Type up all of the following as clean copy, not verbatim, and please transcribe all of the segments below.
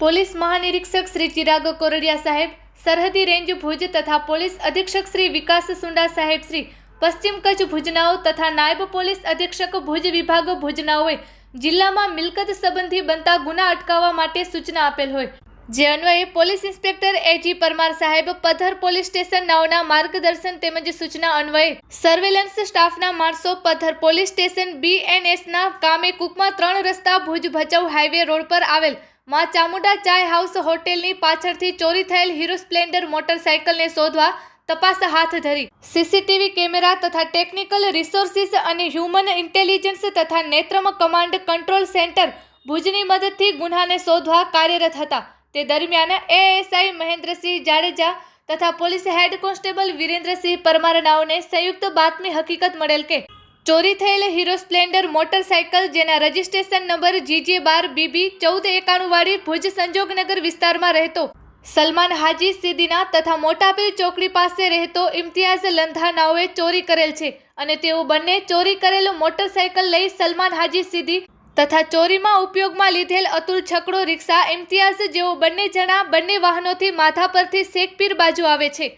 Police મહાનિરીક્ષક Shri Chirag Kordia સાહેબ, સરહદી range Bhuj તથા પોલીસ અધિક્ષક શ્રી વિકાસ સુંડા સાહેબ શ્રી પશ્ચિમ કચ્છ ભુજનાઓ તથા નાયબ પોલીસ અધિક્ષક ભુજ વિભાગ ભુજનાઓએ જિલ્લામાં મિલકત સંબંધી બનતા ગુના અટકાવવા માટે સૂચના આપેલ હોય, જે અન્વયે પોલીસ ઇન્સ્પેક્ટર એજી પરમાર સાહેબ પથર પોલીસ સ્ટેશન નાઓના માર્ગદર્શન તેમજ સૂચના અન્વયે સર્વેલન્સ સ્ટાફના માણસો પથર પોલીસ સ્ટેશન BNSના કામે કુકમાં 3 રસ્તા ભુજ ભચાઉ હાઈવે રોડ પર આવેલ માં ચામુંડા ચાય હાઉસ હોટેલની પાછળથી ચોરી થયેલ હીરો સ્પ્લેન્ડર મોટરસાઇકલને શોધવા તપાસ હાથ ધરી સીસીટીવી કેમેરા તથા ટેકનિકલ રિસોર્સિસ અને હ્યુમન ઇન્ટેલિજન્સ તથા નેત્રમ કમાન્ડ કંટ્રોલ સેન્ટર ભુજની મદદથી ગુન્હાને શોધવા કાર્યરત હતા। તે દરમિયાન એએસઆઈ મહેન્દ્રસિંહ જાડેજા તથા police head constable Virendrasinh Parmar નાઓને સંયુક્ત બાતમી હકીકત મળેલ કે ચોરી થયેલ હીરો સ્પ્લેન્ડર મોટરસાઇકલ જેના રજિસ્ટ્રેશન નંબર GJ12BB 1491 વાળી ભુજ સંજોગનગર વિસ્તારમાં રહેતો સલમાન હાજી સીદીના તથા મોટાપીર ચોકડી પાસે રહેતો ઇમ્તિયાઝ લંધા નાઓએ ચોરી કરેલ છે અને તેઓ બંને ચોરી કરેલ મોટરસાઇકલ લઈ સલમાન હાજી સીદી તથા ચોરીમાં ઉપયોગમાં લીધેલ અતુલ છકડો રિક્ષા ઇમ્તિયાઝ જેઓ બંને જણા બંને વાહનોથી માથા પરથી શેખપીર બાજુ આવે છે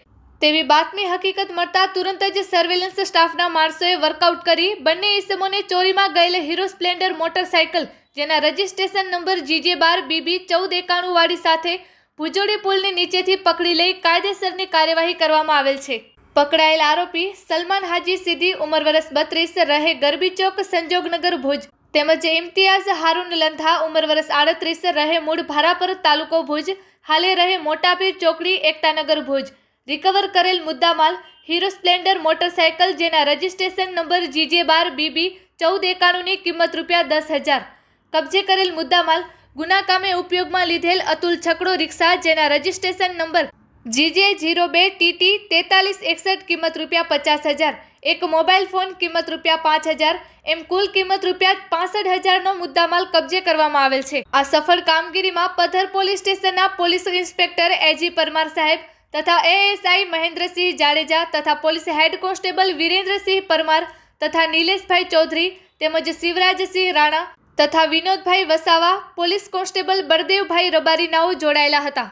તેવી બાતમી હકીકત મળતા તુરંત જ સર્વેલન્સ સ્ટાફના માણસોએ વર્કઆઉટ કરી બંને ઇસમોને ચોરીમાં ગયેલ હીરો સ્પ્લેન્ડર મોટરસાઇકલ જેના રજિસ્ટ્રેશન નંબર GJ12BB 1491 વાળી સાથે ભુજોડી પુલની નીચેથી પકડી લઈ કાયદેસરની કાર્યવાહી કરવામાં આવેલ છે। પકડાયેલ આરોપી સલમાન હાજી સીદી ઉંમર વર્ષ 32 રહે ગરબી ચોક સંજોગનગર ભુજ તેમજ ઇમ્તિયાઝ હારૂન લંધા ઉંમર વર્ષ 38 રહે મૂળ ભારાપર તાલુકો ભુજ હાલે રહે મોટાપીર ચોકડી એકતાનગર ભુજ રિકવર કરેલ મુદ્દામાલ હીરો સ્પ્લેન્ડર મોટરસાઇકલ જેના રજિસ્ટ્રેશન નંબર GJ12BB 1491ની કિંમત ₹10,000 કબજે કરેલ મુદ્દામાલ ગુના કામે ઉપયોગમાં લીધેલ અતુલ છકડો રિક્ષા જેના રજિસ્ટ્રેશન નંબર GJ02TT 4361 કિંમત ₹50,000 એક મોબાઈલ ફોન કિંમત ₹5,000 એમ કુલ કિંમત ₹65,000નો મુદ્દામાલ કબજે કરવામાં આવેલ છે। આ સફળ કામગીરીમાં પથર પોલીસ સ્ટેશનના પોલીસ ઇન્સ્પેક્ટર એજી પરમાર સાહેબ તથા એએસઆઈ મહેન્દ્રસિંહ જાડેજા તથા police head constable Virendrasinh Parmar તથા નિલેશભાઈ ચૌધરી તેમજ શિવરાજસિંહ રાણા તથા વિનોદભાઈ વસાવા પોલીસ કોન્સ્ટેબલ બળદેવભાઈ રબારી નાઓ જોડાયેલા હતા।